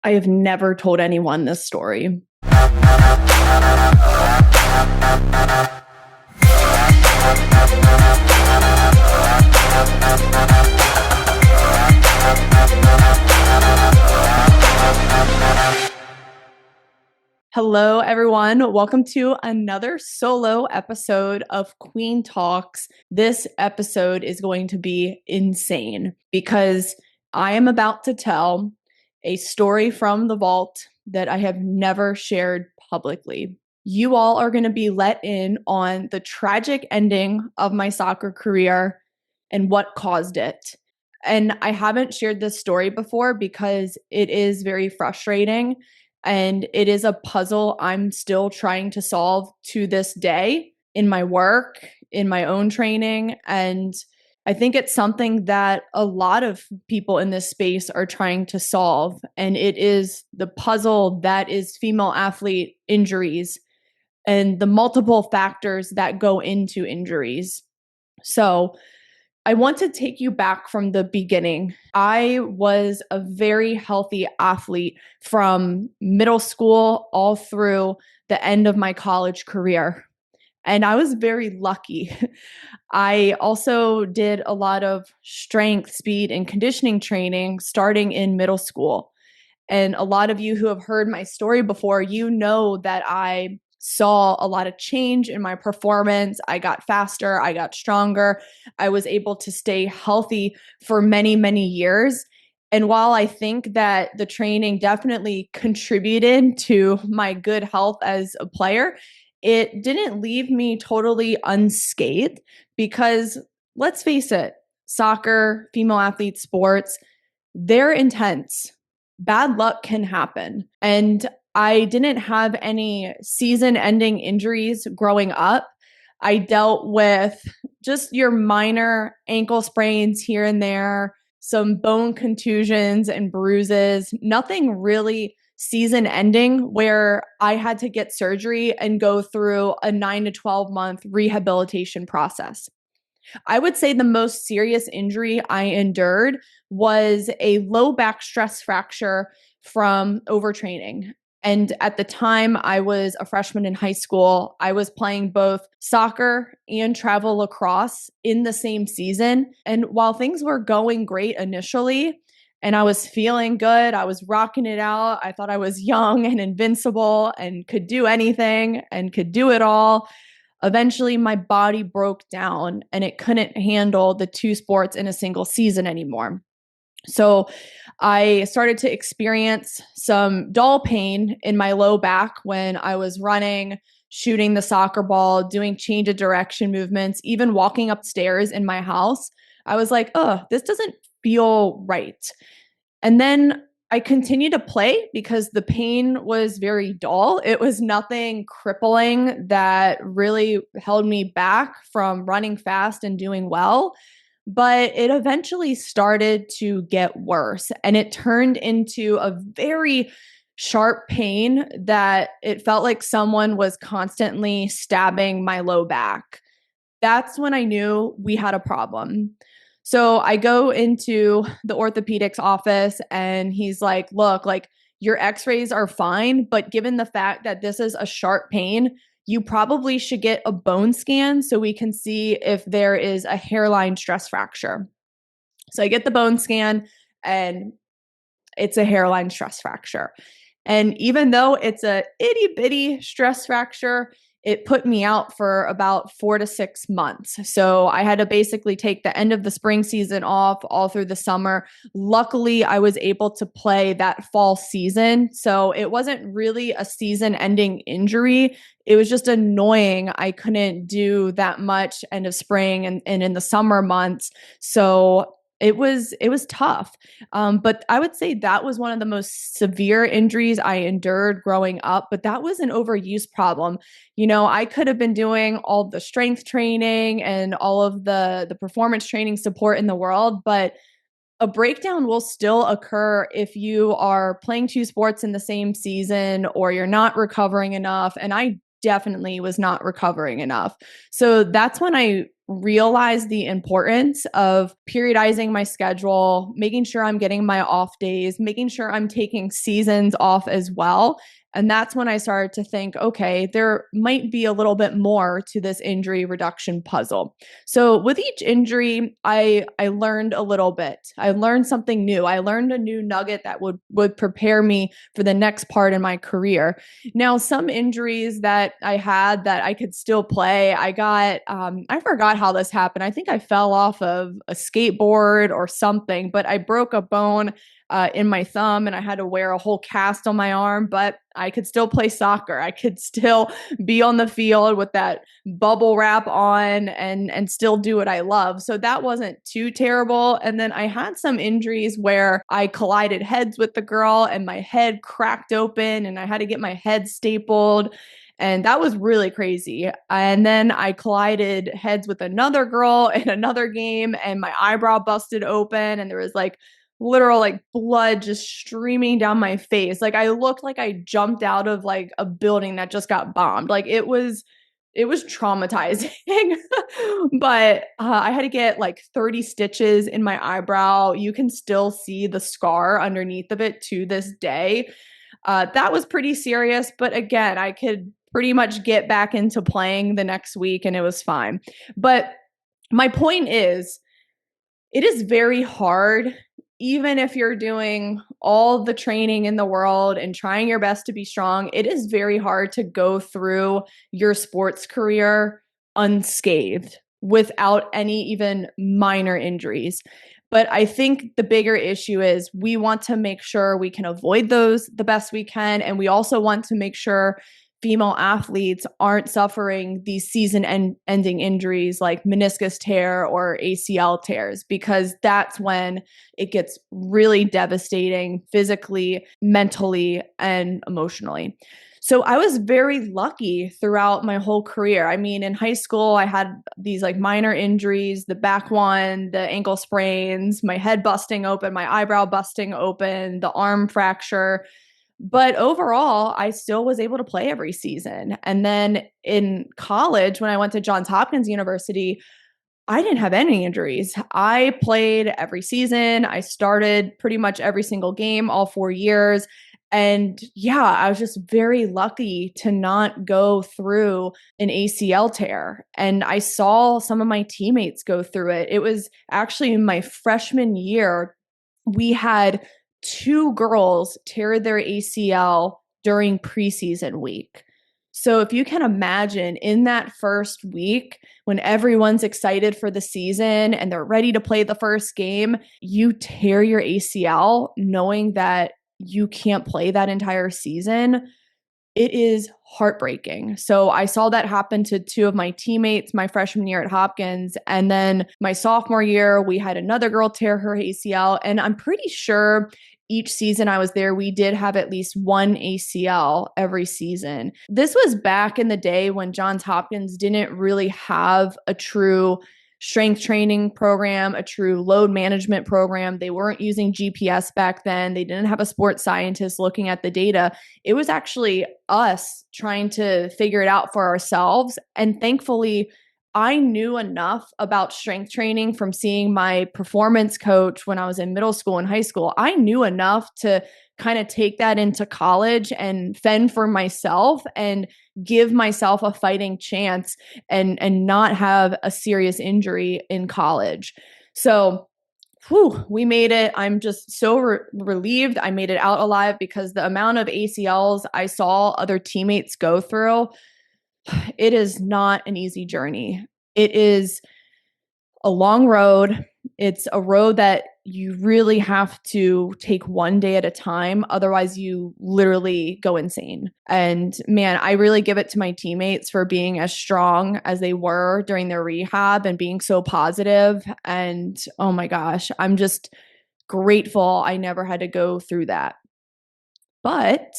I have never told anyone this story. Hello, everyone. Welcome to another solo episode of Queen Talks. This episode is going to be insane because I am about to tell a story from the vault that I have never shared publicly. You all are going to be let in on the tragic ending of my soccer career and what caused it. And I haven't shared this story before because it is very frustrating. And it is a puzzle I'm still trying to solve to this day in my work, in my own training. And I think it's something that a lot of people in this space are trying to solve. And it is the puzzle that is female athlete injuries and the multiple factors that go into injuries. So I want to take you back from the beginning. I was a very healthy athlete from middle school all through the end of my college career. And I was very lucky. I also did a lot of strength, speed, and conditioning training starting in middle school. And a lot of you who have heard my story before, you know that I saw a lot of change in my performance. I got faster, I got stronger. I was able to stay healthy for many, many years. And while I think that the training definitely contributed to my good health as a player, it didn't leave me totally unscathed because let's face it, soccer, female athlete sports, they're intense. Bad luck can happen. And I didn't have any season-ending injuries growing up. I dealt with just your minor ankle sprains here and there, some bone contusions and bruises, nothing really season-ending where I had to get surgery and go through a 9 to 12 month rehabilitation process. I would say the most serious injury I endured was a low back stress fracture from overtraining. And at the time, I was a freshman in high school. I was playing both soccer and travel lacrosse in the same season. And while things were going great initially, and I was feeling good, I was rocking it out. I thought I was young and invincible and could do anything and could do it all. Eventually, my body broke down and it couldn't handle the two sports in a single season anymore. So I started to experience some dull pain in my low back when I was running, shooting the soccer ball, doing change of direction movements, even walking upstairs in my house. I was like, oh, this doesn't feel right. And then I continued to play because the pain was very dull. It was nothing crippling that really held me back from running fast and doing well. But it eventually started to get worse and it turned into a very sharp pain that it felt like someone was constantly stabbing my low back. That's when I knew we had a problem. So I go into the orthopedics office and he's like, look, like your x-rays are fine, but given the fact that this is a sharp pain, you probably should get a bone scan so we can see if there is a hairline stress fracture. So I get the bone scan and it's a hairline stress fracture. And even though it's a itty bitty stress fracture, it put me out for about 4 to 6 months. So I had to basically take the end of the spring season off all through the summer. Luckily, I was able to play that fall season. So it wasn't really a season ending injury. It was just annoying. I couldn't do that much end of spring and in the summer months. So it was tough. But I would say that was one of the most severe injuries I endured growing up, but that was an overuse problem. You know, I could have been doing all the strength training and all of the performance training support in the world, but a breakdown will still occur if you are playing two sports in the same season or you're not recovering enough. And I definitely was not recovering enough. So that's when I realized the importance of periodizing my schedule, making sure I'm getting my off days, making sure I'm taking seasons off as well. And that's when I started to think, okay, there might be a little bit more to this injury reduction puzzle. So with each injury, I learned a little bit. I learned something new. I learned a new nugget that would prepare me for the next part in my career. Now, some injuries that I had that I could still play, I forgot how this happened. I think I fell off of a skateboard or something, but I broke a bone in my thumb and I had to wear a whole cast on my arm, but I could still play soccer. I could still be on the field with that bubble wrap on and still do what I love. So that wasn't too terrible. And then I had some injuries where I collided heads with the girl and my head cracked open and I had to get my head stapled. And that was really crazy. And then I collided heads with another girl in another game and my eyebrow busted open and there was like literal like blood just streaming down my face. Like I looked like I jumped out of like a building that just got bombed. Like it was traumatizing. But I had to get like 30 stitches in my eyebrow. You can still see the scar underneath of it to this day. That was pretty serious, but again, I could pretty much get back into playing the next week and it was fine. But my point is, it is very hard, even if you're doing all the training in the world and trying your best to be strong, it is very hard to go through your sports career unscathed without any even minor injuries. But I think the bigger issue is we want to make sure we can avoid those the best we can. And we also want to make sure female athletes aren't suffering these season-ending injuries like meniscus tear or ACL tears, because that's when it gets really devastating physically, mentally, and emotionally. So I was very lucky throughout my whole career. I mean, in high school, I had these like minor injuries, the back one, the ankle sprains, my head busting open, my eyebrow busting open, the arm fracture. But overall, I still was able to play every season. And then in college, when I went to Johns Hopkins University, I didn't have any injuries. I played every season. I started pretty much every single game, all 4 years. And yeah, I was just very lucky to not go through an ACL tear. And I saw some of my teammates go through it. It was actually in my freshman year, we had two girls tear their ACL during preseason week. So if you can imagine in that first week, when everyone's excited for the season and they're ready to play the first game, you tear your ACL knowing that you can't play that entire season. It is heartbreaking. So I saw that happen to two of my teammates my freshman year at Hopkins. And then my sophomore year, we had another girl tear her ACL. And I'm pretty sure each season I was there, we did have at least one ACL every season. This was back in the day when Johns Hopkins didn't really have a true strength training program, a true load management program. They weren't using GPS back then. They didn't have a sports scientist looking at the data. It was actually us trying to figure it out for ourselves. And thankfully, I knew enough about strength training from seeing my performance coach when I was in middle school and high school. I knew enough to kind of take that into college and fend for myself and give myself a fighting chance and not have a serious injury in college. So we made it. I'm just so relieved I made it out alive, because the amount of ACLs I saw other teammates go through, it is not an easy journey. It is a long road. It's a road that you really have to take one day at a time. Otherwise, you literally go insane. And man, I really give it to my teammates for being as strong as they were during their rehab and being so positive. And oh my gosh, I'm just grateful I never had to go through that. But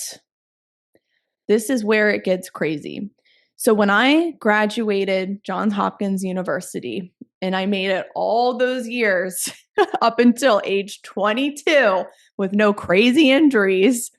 this is where it gets crazy. So when I graduated Johns Hopkins University and I made it all those years up until age 22 with no crazy injuries,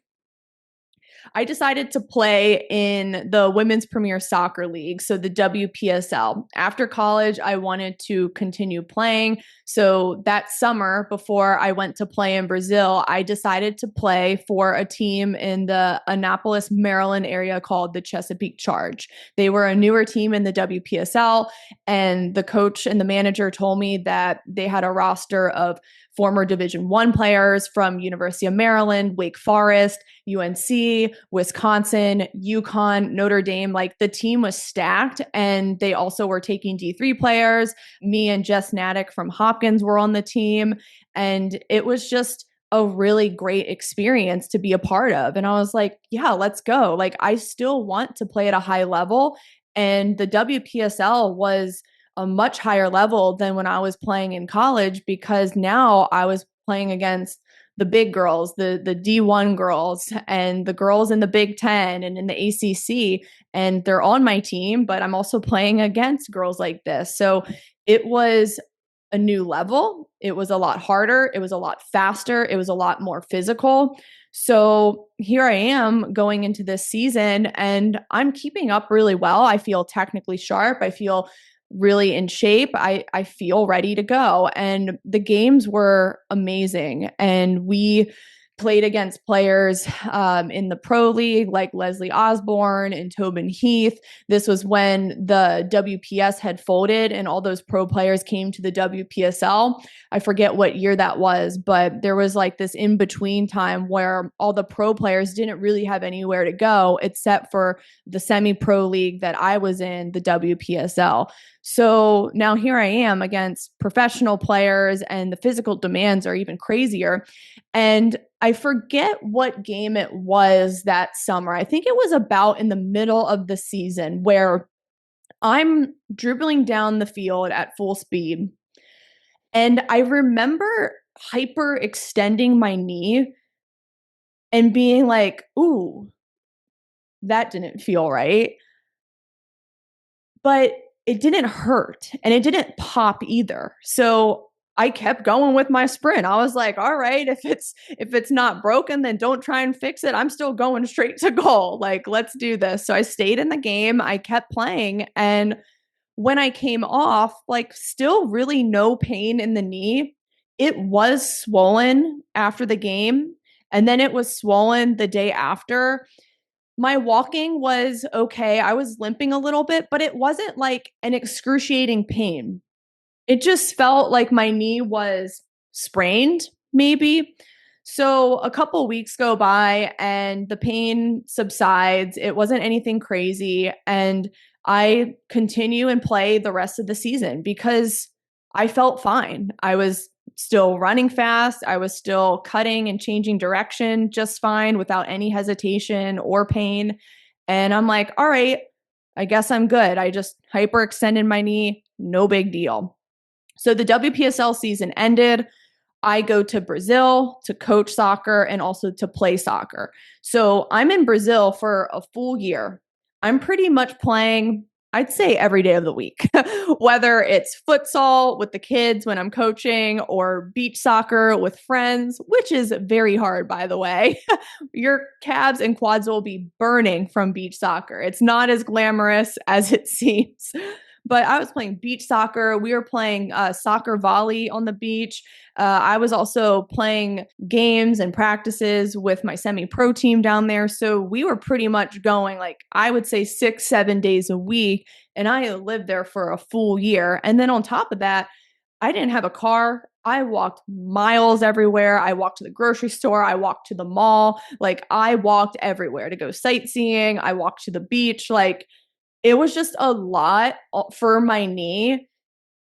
I decided to play in the Women's Premier Soccer League, so the WPSL. After college, I wanted to continue playing. So that summer, before I went to play in Brazil, I decided to play for a team in the Annapolis, Maryland area called the Chesapeake Charge. They were a newer team in the WPSL, and the coach and the manager told me that they had a roster of former Division One players from University of Maryland, Wake Forest, UNC, Wisconsin, UConn, Notre Dame. Like the team was stacked, and they also were taking D3 players. Me and Jess Natick from Hopkins were on the team, and it was just a really great experience to be a part of. And I was like, yeah, let's go. Like I still want to play at a high level, and the WPSL was a much higher level than when I was playing in college, because now I was playing against the big girls, the D1 girls, and the girls in the Big Ten and in the ACC, and they're on my team, but I'm also playing against girls like this. So it was a new level. It was a lot harder. It was a lot faster. It was a lot more physical. So here I am going into this season, and I'm keeping up really well. I feel technically sharp. I feel really in shape. I feel ready to go. And the games were amazing. And we played against players in the pro league like Leslie Osborne and Tobin Heath. This was when the WPS had folded and all those pro players came to the WPSL. I forget what year that was, but there was like this in between time where all the pro players didn't really have anywhere to go except for the semi pro league that I was in, the WPSL. So now here I am against professional players, and the physical demands are even crazier. And I forget what game it was that summer. I think it was about in the middle of the season where I'm dribbling down the field at full speed. And I remember hyper extending my knee and being like, ooh, that didn't feel right. But it didn't hurt and it didn't pop either. So I kept going with my sprint. I was like, all right, if it's not broken, then don't try and fix it. I'm still going straight to goal. Like, let's do this. So I stayed in the game. I kept playing. And when I came off, like still really no pain in the knee. It was swollen after the game. And then it was swollen the day after. My walking was okay. I was limping a little bit, but it wasn't like an excruciating pain. It just felt like my knee was sprained, maybe. So a couple weeks go by and the pain subsides. It wasn't anything crazy. And I continue and play the rest of the season because I felt fine. I was still running fast. I was still cutting and changing direction just fine without any hesitation or pain. And I'm like, all right, I guess I'm good. I just hyperextended my knee. No big deal. So the WPSL season ended. I go to Brazil to coach soccer and also to play soccer. So I'm in Brazil for a full year. I'm pretty much playing, I'd say, every day of the week, whether it's futsal with the kids when I'm coaching or beach soccer with friends, which is very hard, by the way. Your calves and quads will be burning from beach soccer. It's not as glamorous as it seems. But I was playing beach soccer. We were playing soccer volley on the beach. I was also playing games and practices with my semi-pro team down there. So we were pretty much going like, I would say 6-7 days a week. And I lived there for a full year. And then on top of that, I didn't have a car. I walked miles everywhere. I walked to the grocery store. I walked to the mall. Like I walked everywhere to go sightseeing. I walked to the beach. Like it was just a lot for my knee,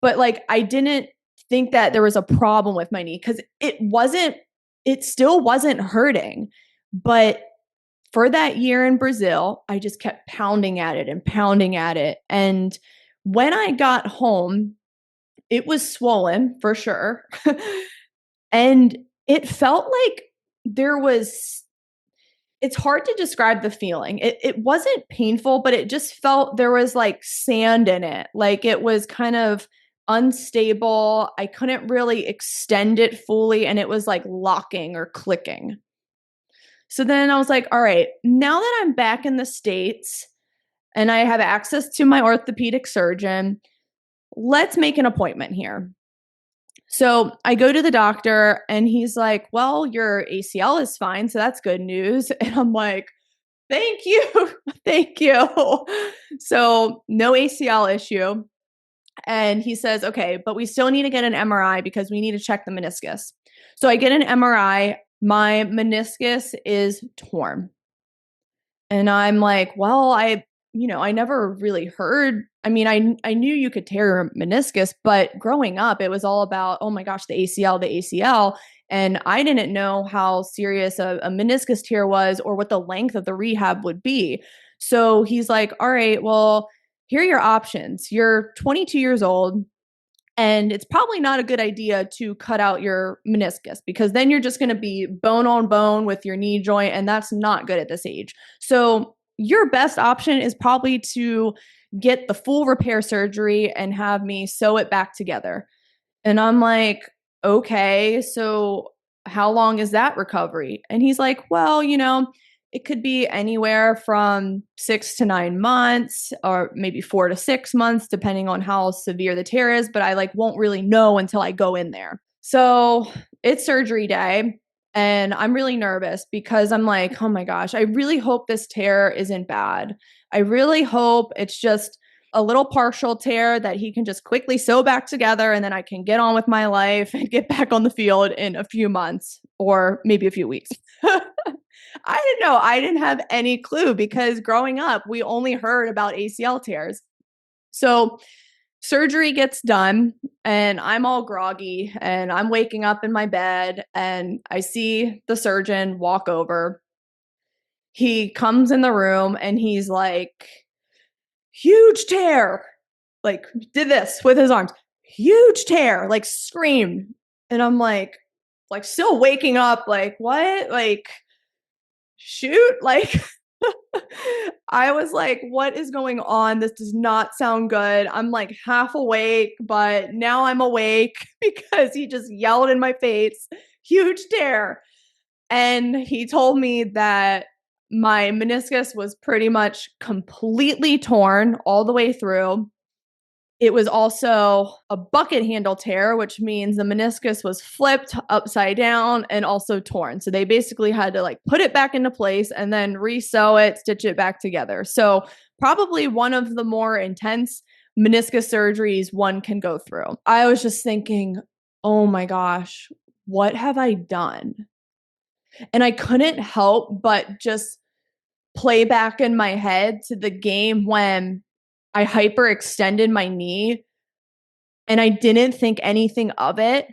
but like I didn't think that there was a problem with my knee because it still wasn't hurting. But for that year in Brazil, I just kept pounding at it and pounding at it. And when I got home, it was swollen for sure. And it felt like there was it's hard to describe the feeling. It wasn't painful, but it just felt there was like sand in it. Like it was kind of unstable. I couldn't really extend it fully and it was like locking or clicking. So then I was like, all right, now that I'm back in the States and I have access to my orthopedic surgeon, let's make an appointment here. So I go to the doctor and he's like, well, your ACL is fine. So that's good news. And I'm like, thank you. Thank you. So no ACL issue. And he says, okay, but we still need to get an MRI because we need to check the meniscus. So I get an MRI. My meniscus is torn. And I'm like, well, I never really heard. I mean, I knew you could tear a meniscus, but growing up, it was all about, oh my gosh, the ACL, the ACL. And I didn't know how serious a meniscus tear was or what the length of the rehab would be. So he's like, all right, well, here are your options. You're 22 years old. And it's probably not a good idea to cut out your meniscus because then you're just going to be bone on bone with your knee joint. And that's not good at this age. So, your best option is probably to get the full repair surgery and have me sew it back together. And I'm like, okay, so how long is that recovery? And he's like, well, it could be anywhere from 6 to 9 months or maybe 4 to 6 months, depending on how severe the tear is. But I won't really know until I go in there. So it's surgery day. And I'm really nervous because I'm like, oh my gosh, I really hope this tear isn't bad. I really hope it's just a little partial tear that he can just quickly sew back together and then I can get on with my life and get back on the field in a few months or maybe a few weeks. I didn't know. I didn't have any clue because growing up, we only heard about ACL tears. So surgery gets done and I'm all groggy and I'm waking up in my bed and I see the surgeon walk over. He comes in the room and he's like, huge tear. Did this with his arms. Huge tear, screamed. And I'm like still waking up, what? Shoot. I was like, what is going on? This does not sound good. I'm half awake, but now I'm awake because he just yelled in my face, huge tear. And he told me that my meniscus was pretty much completely torn all the way through. It was also a bucket handle tear, which means the meniscus was flipped upside down and also torn. So they basically had to put it back into place and then re-sew it, stitch it back together. So probably one of the more intense meniscus surgeries one can go through. I was just thinking, oh my gosh, what have I done? And I couldn't help but just play back in my head to the game when I hyperextended my knee and I didn't think anything of it.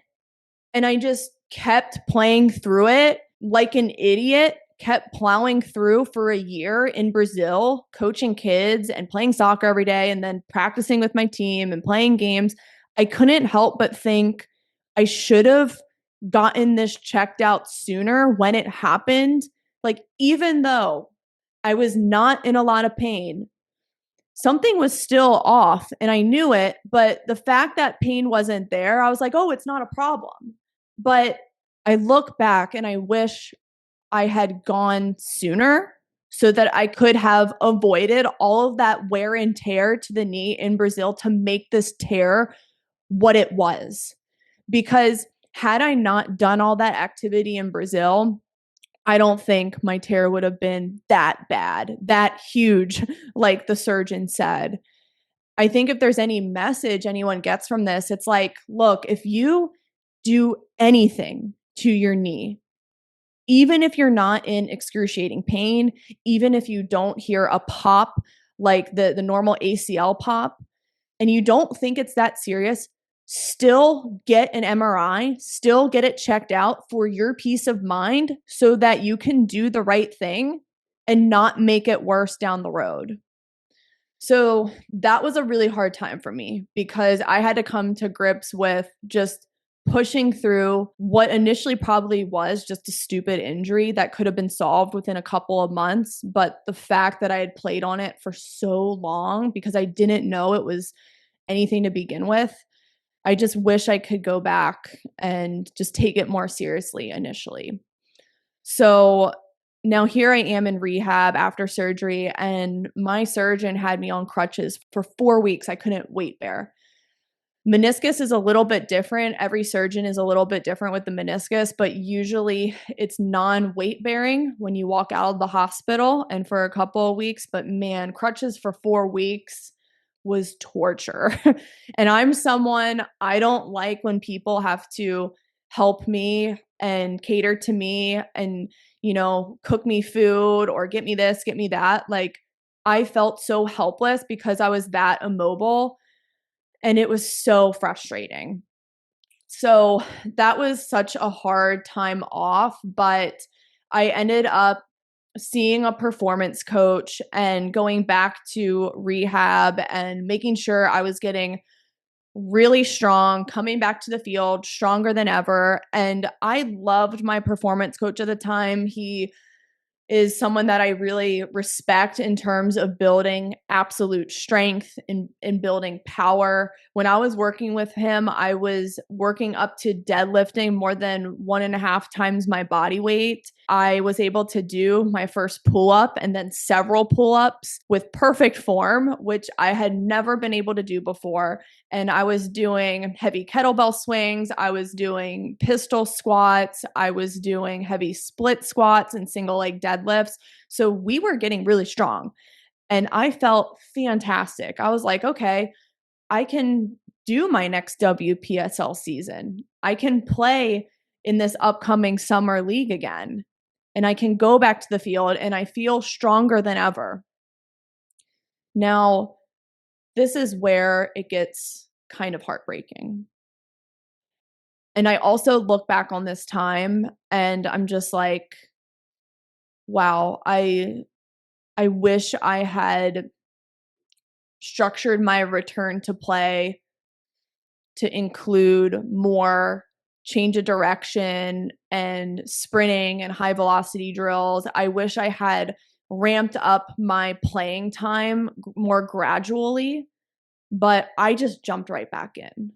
And I just kept playing through it like an idiot, kept plowing through for a year in Brazil, coaching kids and playing soccer every day and then practicing with my team and playing games. I couldn't help but think I should have gotten this checked out sooner when it happened. Even though I was not in a lot of pain, something was still off and I knew it. But the fact that pain wasn't there, I was like, oh, it's not a problem. But I look back and I wish I had gone sooner so that I could have avoided all of that wear and tear to the knee in Brazil to make this tear what it was. Because had I not done all that activity in Brazil, I don't think my tear would have been that bad, that huge, like the surgeon said. I think if there's any message anyone gets from this, it's look, if you do anything to your knee, even if you're not in excruciating pain, even if you don't hear a pop like the normal ACL pop, and you don't think it's that serious, still get an MRI, still get it checked out for your peace of mind so that you can do the right thing and not make it worse down the road. So that was a really hard time for me because I had to come to grips with just pushing through what initially probably was just a stupid injury that could have been solved within a couple of months. But the fact that I had played on it for so long because I didn't know it was anything to begin with, I just wish I could go back and just take it more seriously initially. So now here I am in rehab after surgery, and my surgeon had me on crutches for 4 weeks. I couldn't weight bear. Meniscus is a little bit different. Every surgeon is a little bit different with the meniscus, but usually it's non-weight bearing when you walk out of the hospital and for a couple of weeks. But man, crutches for 4 weeks was torture. And I'm someone, I don't like when people have to help me and cater to me and, cook me food or get me this, get me that. Like, I felt so helpless because I was that immobile, and it was so frustrating. So that was such a hard time off, but I ended up seeing a performance coach and going back to rehab and making sure I was getting really strong, coming back to the field stronger than ever. And I loved my performance coach at the time. He is someone that I really respect in terms of building absolute strength and building power. When I was working with him, I was working up to deadlifting more than 1.5 times my body weight. I was able to do my first pull up and then several pull ups with perfect form, which I had never been able to do before. And I was doing heavy kettlebell swings. I was doing pistol squats. I was doing heavy split squats and single leg deadlifts. So we were getting really strong. And I felt fantastic. I was like, okay, I can do my next WPSL season. I can play in this upcoming summer league again. And I can go back to the field and I feel stronger than ever. Now, this is where it gets kind of heartbreaking. And I also look back on this time and I'm just like, wow, I wish I had structured my return to play to include more change of direction and sprinting and high velocity drills. I wish I had ramped up my playing time more gradually, but I just jumped right back in.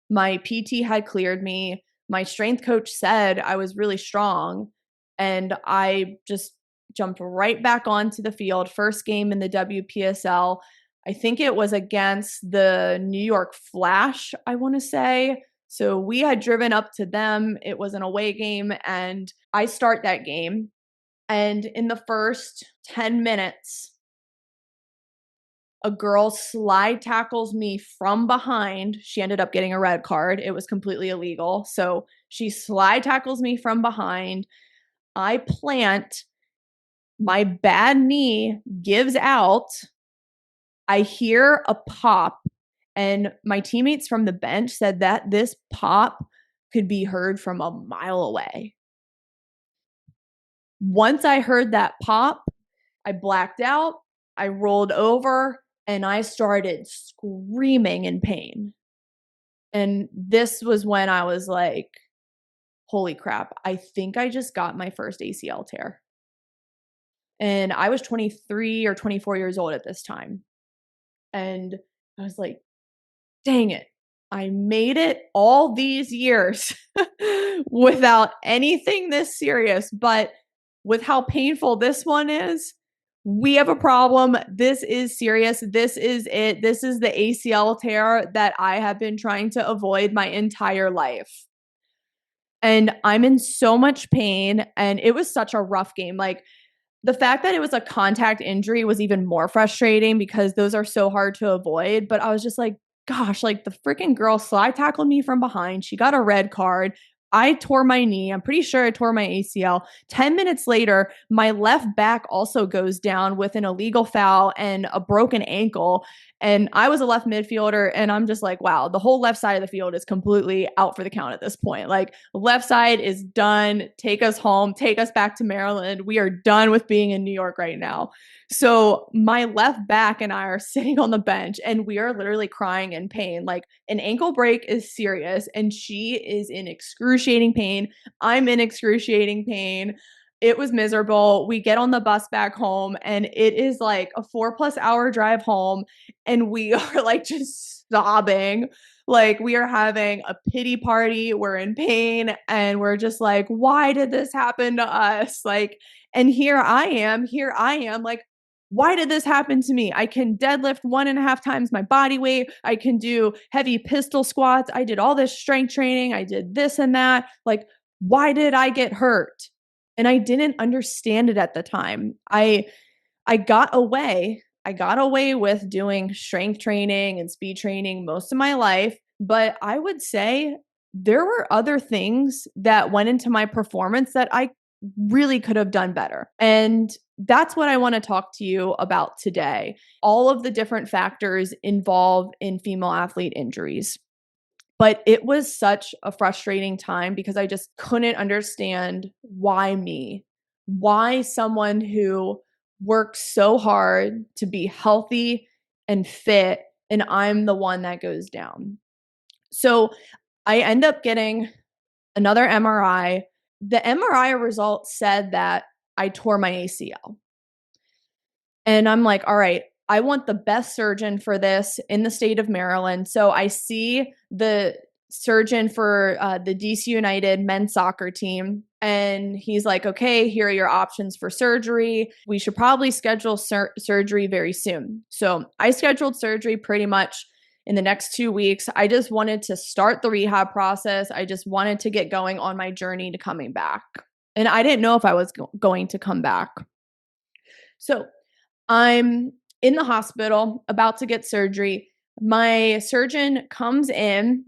My PT had cleared me. My strength coach said I was really strong, and I just jumped right back onto the field. First game in the WPSL. I think it was against the New York Flash, I want to say. So we had driven up to them. It was an away game, and I start that game. And in the first 10 minutes, a girl slide tackles me from behind. She ended up getting a red card. It was completely illegal. So she slide tackles me from behind. I plant. My bad knee gives out. I hear a pop, and my teammates from the bench said that this pop could be heard from a mile away. Once I heard that pop, I blacked out. I rolled over and I started screaming in pain. And this was when I was like, holy crap, I think I just got my first ACL tear. And I was 23 or 24 years old at this time. And I was like, dang it, I made it all these years without anything this serious. But with how painful this one is, we have a problem. This is serious. This is it. This is the ACL tear that I have been trying to avoid my entire life. And I'm in so much pain. And it was such a rough game. Like, the fact that it was a contact injury was even more frustrating because those are so hard to avoid. But I was just like, gosh, like the freaking girl slide tackled me from behind. She got a red card. I tore my knee. I'm pretty sure I tore my ACL. 10 minutes later, my left back also goes down with an illegal foul and a broken ankle. And I was a left midfielder, and I'm just like, wow, the whole left side of the field is completely out for the count at this point. Like, left side is done. Take us home. Take us back to Maryland. We are done with being in New York right now. So my left back and I are sitting on the bench, and we are literally crying in pain. Like, an ankle break is serious, and she is in excruciating pain. I'm in excruciating pain. It was miserable. We get on the bus back home, and it is like a 4+ hour drive home, and we are like just sobbing. Like, we are having a pity party. We're in pain, and we're just like, why did this happen to us? Like, And here I am, like, why did this happen to me? I can deadlift 1.5 times my body weight. I can do heavy pistol squats. I did all this strength training. I did this and that. Like, why did I get hurt? And I didn't understand it at the time. I got away. I got away with doing strength training and speed training most of my life, but I would say there were other things that went into my performance that I really could have done better. And that's what I want to talk to you about today. All of the different factors involved in female athlete injuries. But it was such a frustrating time because I just couldn't understand why me? Why someone who works so hard to be healthy and fit, and I'm the one that goes down. So I end up getting another MRI. The MRI results said that I tore my ACL. And I'm like, all right, I want the best surgeon for this in the state of Maryland. So I see the surgeon for the DC United men's soccer team. And he's like, okay, here are your options for surgery. We should probably schedule surgery very soon. So I scheduled surgery pretty much in the next 2 weeks. I just wanted to start the rehab process. I just wanted to get going on my journey to coming back. And I didn't know if I was going to come back. So I'm in the hospital about to get surgery. My surgeon comes in.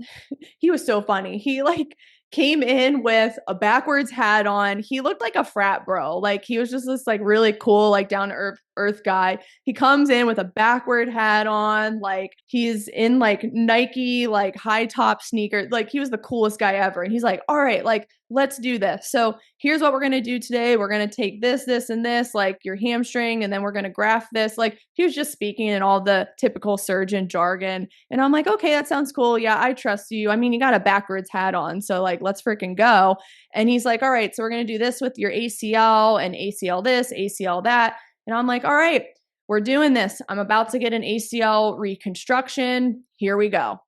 He was so funny. He like came in with a backwards hat on. He looked like a frat bro. Like he was just this like really cool, like down to earth guy. He comes in with a backward hat on. Like he's in like Nike, like high top sneakers. Like he was the coolest guy ever. And he's like, all right, like let's do this. So here's what we're going to do today. We're going to take this, and this, like your hamstring, and then we're going to graft this. Like he was just speaking in all the typical surgeon jargon. And I'm like, okay, that sounds cool. Yeah, I trust you. I mean, you got a backwards hat on. So like, let's freaking go. And he's like, all right, so we're going to do this with your ACL and ACL this, ACL that. And I'm like, all right, we're doing this. I'm about to get an ACL reconstruction. Here we go.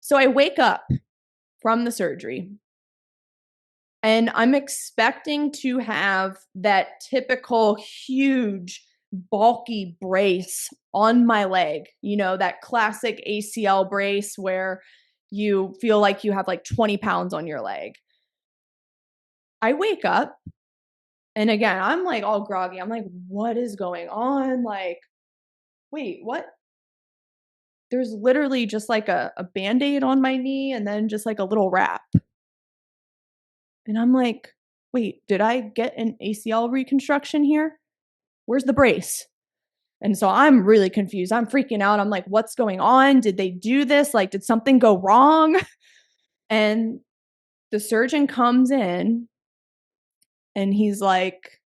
So I wake up from the surgery and I'm expecting to have that typical huge, bulky brace on my leg, you know, that classic ACL brace where you feel like you have like 20 pounds on your leg. I wake up and again, I'm like all groggy. I'm like, what is going on? Like, wait, what? There's literally just like a band-aid on my knee and then just like a little wrap. And I'm like, wait, did I get an ACL reconstruction here? Where's the brace? And so I'm really confused. I'm freaking out. I'm like, what's going on? Did they do this? Like, did something go wrong? And the surgeon comes in and he's like,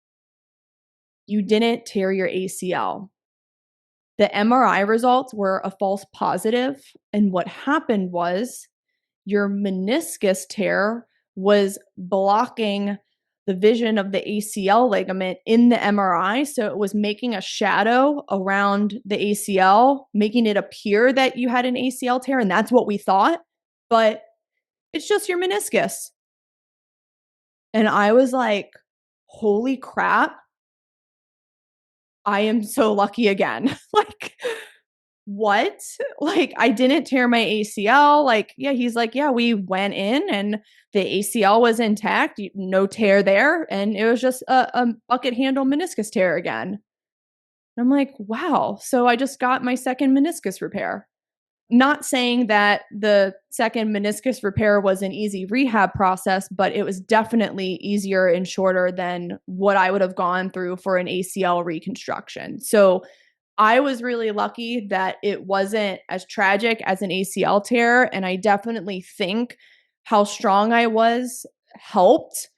you didn't tear your ACL. The MRI results were a false positive. And what happened was your meniscus tear was blocking the vision of the ACL ligament in the MRI. So it was making a shadow around the ACL, making it appear that you had an ACL tear. And that's what we thought. But it's just your meniscus. And I was like, holy crap. I am so lucky again. Like, what? Like, I didn't tear my ACL. Like, yeah, he's like, yeah, we went in and the ACL was intact, no tear there. And it was just a bucket handle meniscus tear again. And I'm like, wow. So I just got my second meniscus repair. Not saying that the second meniscus repair was an easy rehab process, but it was definitely easier and shorter than what I would have gone through for an ACL reconstruction. So I was really lucky that it wasn't as tragic as an ACL tear. And I definitely think how strong I was helped.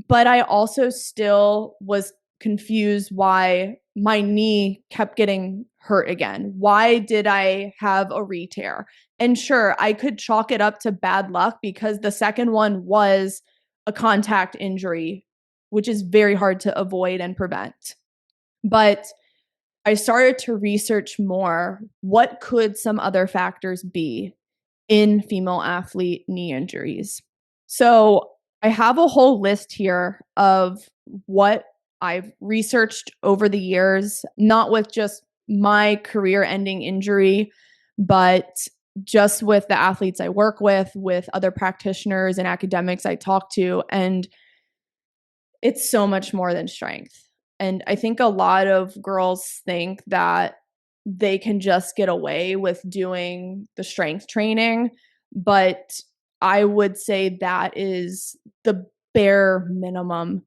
But I also still was confused why my knee kept getting hurt again. Why did I have a re-tear? And sure, I could chalk it up to bad luck because the second one was a contact injury, which is very hard to avoid and prevent. But I started to research more. What could some other factors be in female athlete knee injuries? So I have a whole list here of what I've researched over the years, not with just my career ending injury, but just with the athletes I work with other practitioners and academics I talk to. And it's so much more than strength. And I think a lot of girls think that they can just get away with doing the strength training, but I would say that is the bare minimum.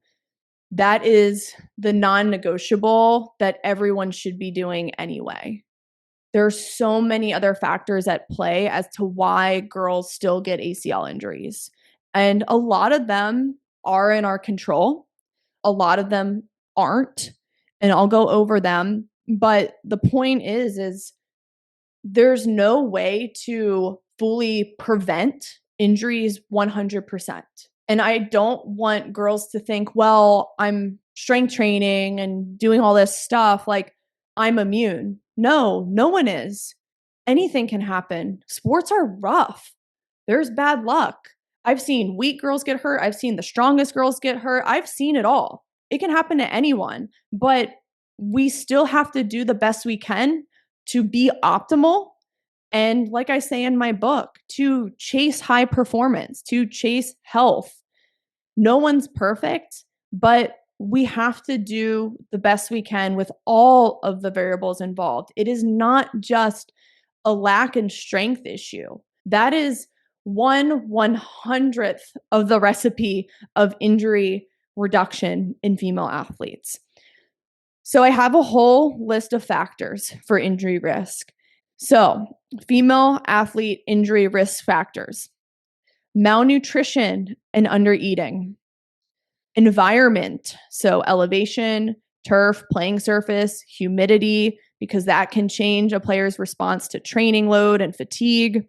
That is the non negotiable that everyone should be doing anyway. There's so many other factors at play as to why girls still get ACL injuries. And a lot of them are in our control. A lot of them aren't, and I'll go over them. But the point is there's no way to fully prevent injuries 100%. And I don't want girls to think, well, I'm strength training and doing all this stuff, like I'm immune. No, no one is. Anything can happen. Sports are rough. There's bad luck. I've seen weak girls get hurt. I've seen the strongest girls get hurt. I've seen it all. It can happen to anyone, but we still have to do the best we can to be optimal. And like I say in my book, to chase high performance, to chase health. No one's perfect, but we have to do the best we can with all of the variables involved. It is not just a lack in strength issue. That is 1/100th of the recipe of injury reduction in female athletes. So I have a whole list of factors for injury risk. So, female athlete injury risk factors: malnutrition and undereating, environment, so elevation, turf, playing surface, humidity, because that can change a player's response to training load and fatigue,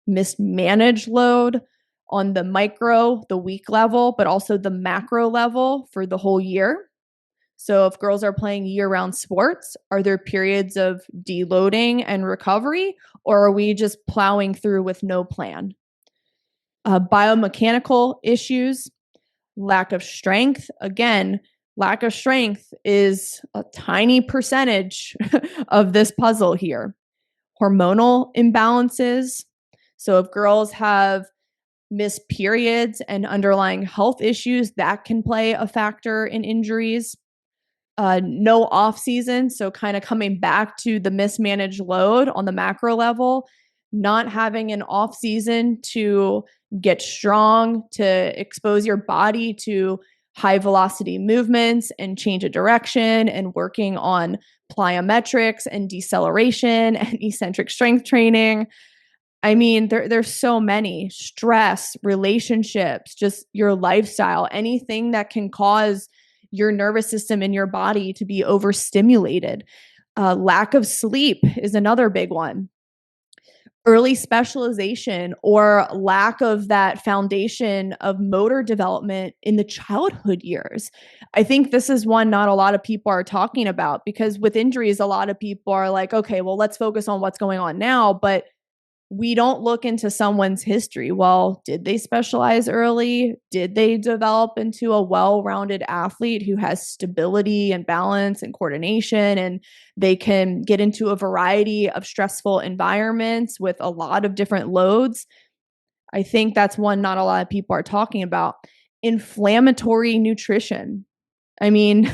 mismanaged load on the micro, the week level, but also the macro level for the whole year. So if girls are playing year-round sports, are there periods of deloading and recovery, or are we just plowing through with no plan? Biomechanical issues, lack of strength. Again, lack of strength is a tiny percentage of this puzzle here. Hormonal imbalances. So if girls have missed periods and underlying health issues, that can play a factor in injuries. No off season, so kind of coming back to the mismanaged load on the macro level, not having an off season to get strong, to expose your body to high velocity movements and change of direction, and working on plyometrics and deceleration and eccentric strength training. I mean, there's so many: stress, relationships, just your lifestyle, anything that can cause your nervous system and your body to be overstimulated. Lack of sleep is another big one. Early specialization or lack of that foundation of motor development in the childhood years. I think this is one not a lot of people are talking about, because with injuries, a lot of people are like, okay, well, let's focus on what's going on now. But we don't look into someone's history. Well, did they specialize early? Did they develop into a well-rounded athlete who has stability and balance and coordination, and they can get into a variety of stressful environments with a lot of different loads? I think that's one not a lot of people are talking about. Inflammatory nutrition. I mean,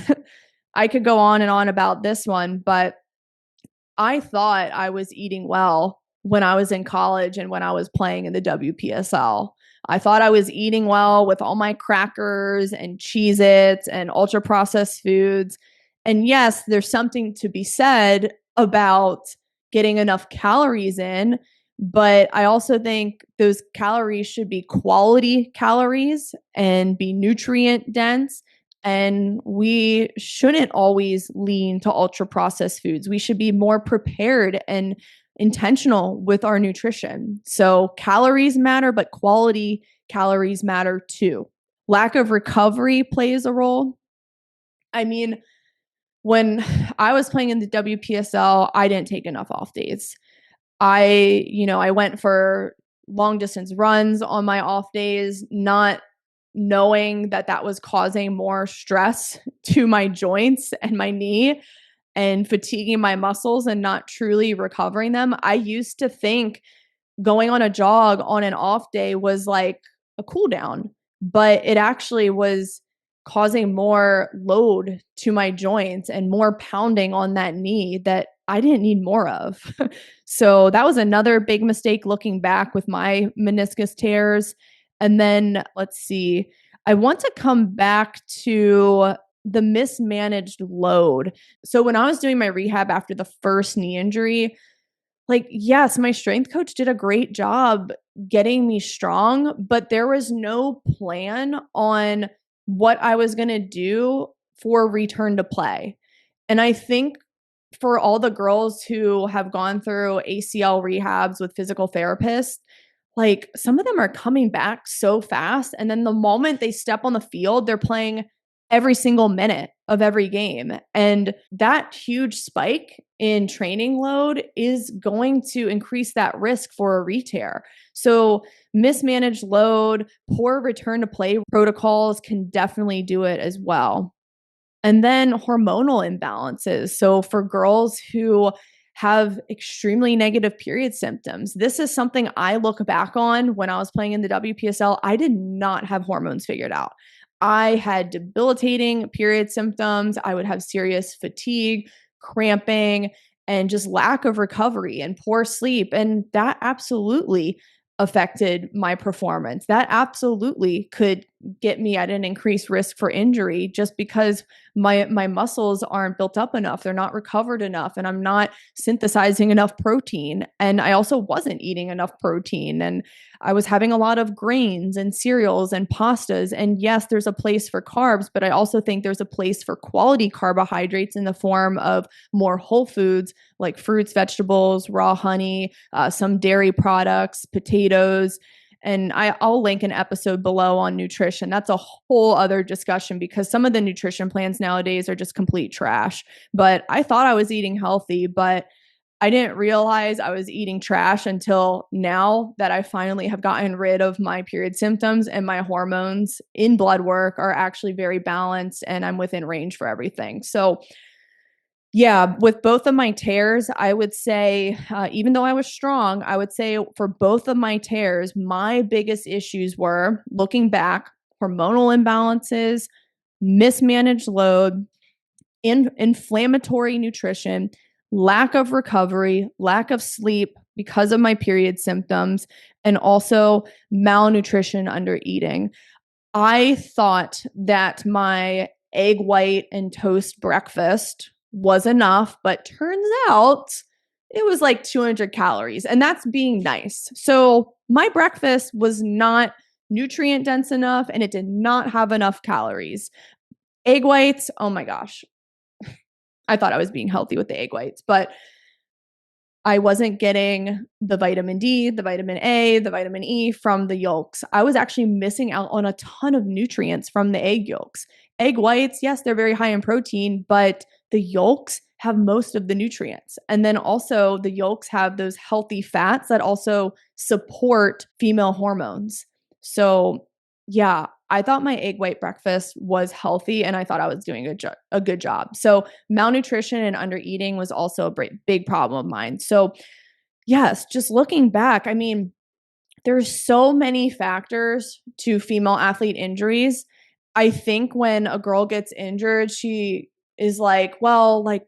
I could go on and on about this one, but I thought I was eating well when I was in college and when I was playing in the WPSL. I thought I was eating well with all my crackers and Cheez-Its and ultra processed foods. And yes, there's something to be said about getting enough calories in, but I also think those calories should be quality calories and be nutrient dense. And we shouldn't always lean to ultra processed foods. We should be more prepared and intentional with our nutrition. So calories matter, but quality calories matter too. Lack of recovery plays a role. I mean, when I was playing in the WPSL, I didn't take enough off days. I went for long distance runs on my off days, not knowing that that was causing more stress to my joints and my knee and fatiguing my muscles and not truly recovering them. I used to think going on a jog on an off day was like a cool down, but it actually was causing more load to my joints and more pounding on that knee that I didn't need more of. So that was another big mistake looking back with my meniscus tears. And then let's see, I want to come back to the mismanaged load. So when I was doing my rehab after the first knee injury, like, yes, my strength coach did a great job getting me strong, but there was no plan on what I was going to do for return to play. And I think for all the girls who have gone through ACL rehabs with physical therapists, like some of them are coming back so fast. And then the moment they step on the field, they're playing every single minute of every game. And that huge spike in training load is going to increase that risk for a re-tear. So mismanaged load, poor return to play protocols can definitely do it as well. And then hormonal imbalances. So for girls who have extremely negative period symptoms, this is something I look back on when I was playing in the WPSL. I did not have hormones figured out. I had debilitating period symptoms. I would have serious fatigue, cramping, and just lack of recovery and poor sleep. And that absolutely affected my performance. That absolutely could get me at an increased risk for injury just because my muscles aren't built up enough, they're not recovered enough, and I'm not synthesizing enough protein. And I also wasn't eating enough protein, and I was having a lot of grains and cereals and pastas. And yes, there's a place for carbs, but I also think there's a place for quality carbohydrates in the form of more whole foods like fruits, vegetables, raw honey, some dairy products, potatoes. And I'll link an episode below on nutrition. That's a whole other discussion because some of the nutrition plans nowadays are just complete trash. But I thought I was eating healthy, but I didn't realize I was eating trash until now that I finally have gotten rid of my period symptoms and my hormones in blood work are actually very balanced and I'm within range for everything. So yeah, with both of my tears, I would say, even though I was strong, I would say for both of my tears, my biggest issues were looking back, hormonal imbalances, mismanaged load, inflammatory nutrition, lack of recovery, lack of sleep because of my period symptoms, and also malnutrition under eating. I thought that my egg white and toast breakfast was enough, but turns out it was like 200 calories, and that's being nice. So my breakfast was not nutrient dense enough and it did not have enough calories. Egg whites, oh my gosh. I thought I was being healthy with the egg whites, but I wasn't getting the vitamin D, the vitamin A, the vitamin E from the yolks. I was actually missing out on a ton of nutrients from the egg yolks. Egg whites, yes, they're very high in protein, but the yolks have most of the nutrients. And then also the yolks have those healthy fats that also support female hormones. So, yeah, I thought my egg white breakfast was healthy and I thought I was doing a good job. So, malnutrition and undereating was also a big problem of mine. So, yes, just looking back, I mean, there's so many factors to female athlete injuries. I think when a girl gets injured, she is like, well, like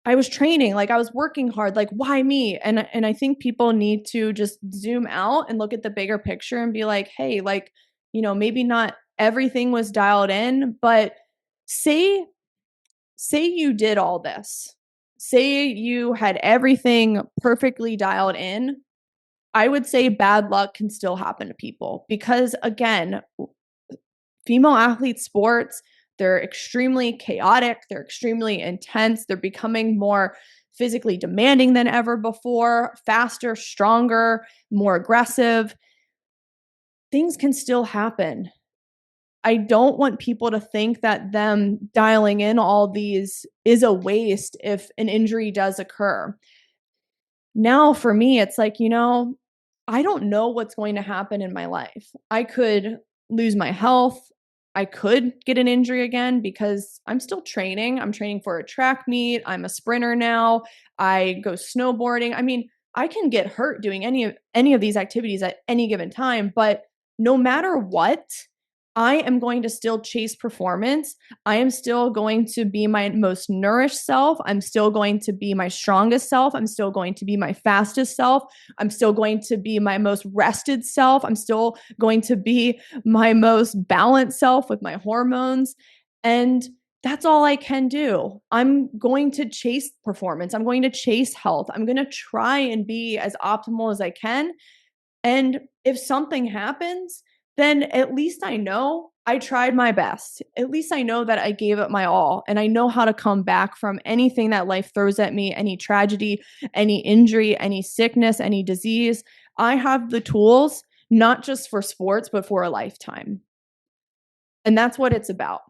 I was training, like I was working hard, like why me? And I think people need to just zoom out and look at the bigger picture and be like, hey, like, maybe not everything was dialed in, but say you did all this. Say you had everything perfectly dialed in. I would say bad luck can still happen to people because again, female athlete sports, they're extremely chaotic, they're extremely intense, they're becoming more physically demanding than ever before, faster, stronger, more aggressive. Things can still happen. I don't want people to think that them dialing in all these is a waste if an injury does occur. Now, for me, it's like, I don't know what's going to happen in my life. I could lose my health. I could get an injury again because I'm still training. I'm training for a track meet. I'm a sprinter now. I go snowboarding. I mean, I can get hurt doing any of these activities at any given time, but no matter what, I am going to still chase performance. I am still going to be my most nourished self. I'm still going to be my strongest self. I'm still going to be my fastest self. I'm still going to be my most rested self. I'm still going to be my most balanced self with my hormones. And that's all I can do. I'm going to chase performance. I'm going to chase health. I'm going to try and be as optimal as I can. And if something happens, then at least I know I tried my best. At least I know that I gave it my all and I know how to come back from anything that life throws at me, any tragedy, any injury, any sickness, any disease. I have the tools, not just for sports, but for a lifetime. And that's what it's about.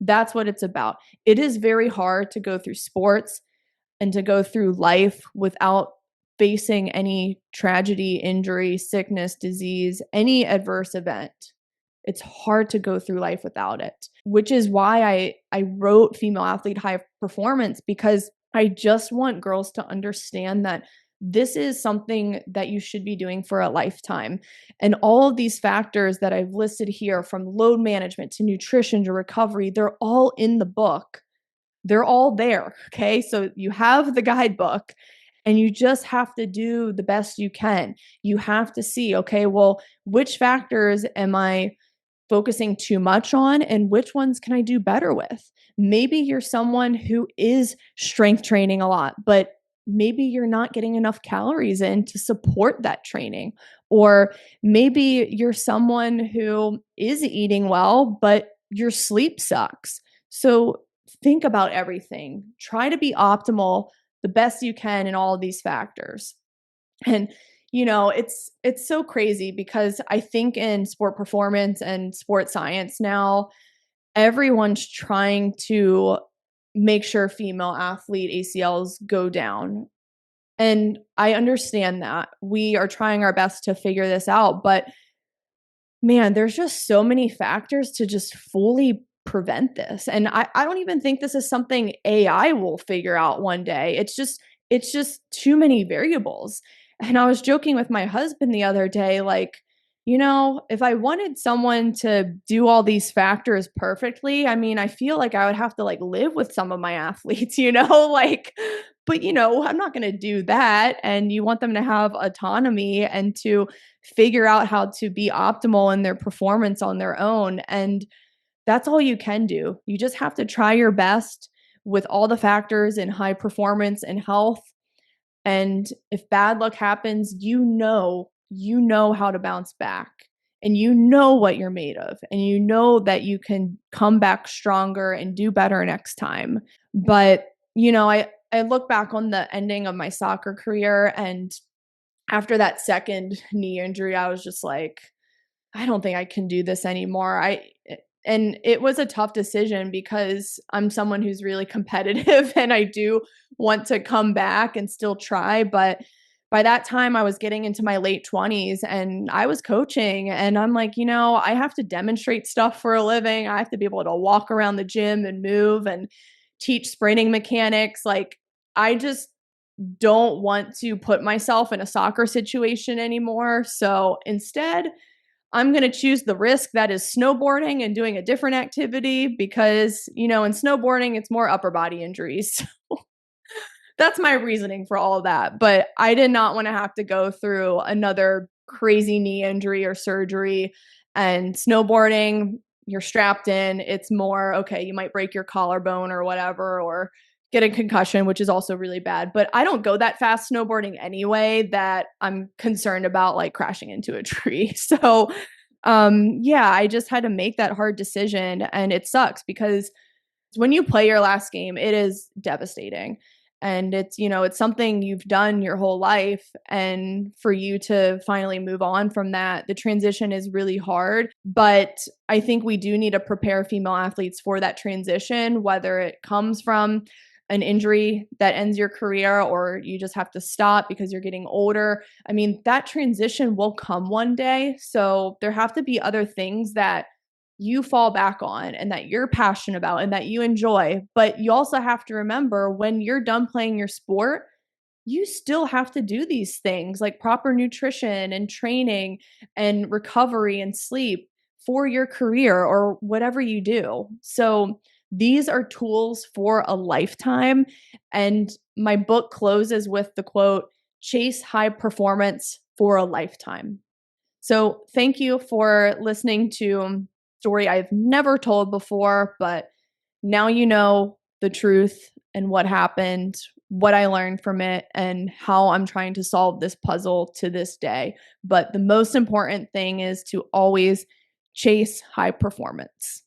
That's what it's about. It is very hard to go through sports and to go through life without facing any tragedy, injury, sickness, disease, any adverse event. It's hard to go through life without it, which is why I wrote Female Athlete High Performance, because I just want girls to understand that this is something that you should be doing for a lifetime. And all of these factors that I've listed here, from load management to nutrition to recovery, they're all in the book. They're all there. Okay. So you have the guidebook and you just have to do the best you can. You have to see, okay, well, which factors am I focusing too much on and which ones can I do better with? Maybe you're someone who is strength training a lot, but maybe you're not getting enough calories in to support that training. Or maybe you're someone who is eating well, but your sleep sucks. So think about everything. Try to be optimal the best you can in all of these factors. And it's so crazy because I think in sport performance and sport science now, everyone's trying to make sure female athlete ACLs go down. And I understand that. We are trying our best to figure this out, but man, there's just so many factors to just fully prevent this. And I don't even think this is something AI will figure out one day. It's just too many variables. And I was joking with my husband the other day, like, if I wanted someone to do all these factors perfectly, I mean, I feel like I would have to like live with some of my athletes, like, but I'm not going to do that. And you want them to have autonomy and to figure out how to be optimal in their performance on their own. And that's all you can do. You just have to try your best with all the factors in high performance and health. And if bad luck happens, you know how to bounce back, and you know what you're made of, and you know that you can come back stronger and do better next time. But, I look back on the ending of my soccer career, and after that second knee injury, I was just like, I don't think I can do this anymore. And it was a tough decision because I'm someone who's really competitive and I do want to come back and still try, but by that time I was getting into my late 20s and I was coaching, and I'm like, I have to demonstrate stuff for a living. I have to be able to walk around the gym and move and teach sprinting mechanics. Like, I just don't want to put myself in a soccer situation anymore. So instead, I'm going to choose the risk that is snowboarding and doing a different activity because, in snowboarding, it's more upper body injuries. That's my reasoning for all of that. But I did not want to have to go through another crazy knee injury or surgery. And snowboarding, you're strapped in. It's more, okay, you might break your collarbone or whatever, or get a concussion, which is also really bad. But I don't go that fast snowboarding anyway that I'm concerned about like crashing into a tree. So, yeah, I just had to make that hard decision. And it sucks because when you play your last game, it is devastating. And it's something you've done your whole life. And for you to finally move on from that, the transition is really hard. But I think we do need to prepare female athletes for that transition, whether it comes from an injury that ends your career, or you just have to stop because you're getting older. I mean, that transition will come one day. So there have to be other things that you fall back on and that you're passionate about and that you enjoy. But you also have to remember when you're done playing your sport, you still have to do these things like proper nutrition and training and recovery and sleep for your career or whatever you do. So these are tools for a lifetime. And my book closes with the quote, chase high performance for a lifetime. So thank you for listening to a story I've never told before, but now you know the truth and what happened, what I learned from it, and how I'm trying to solve this puzzle to this day. But the most important thing is to always chase high performance.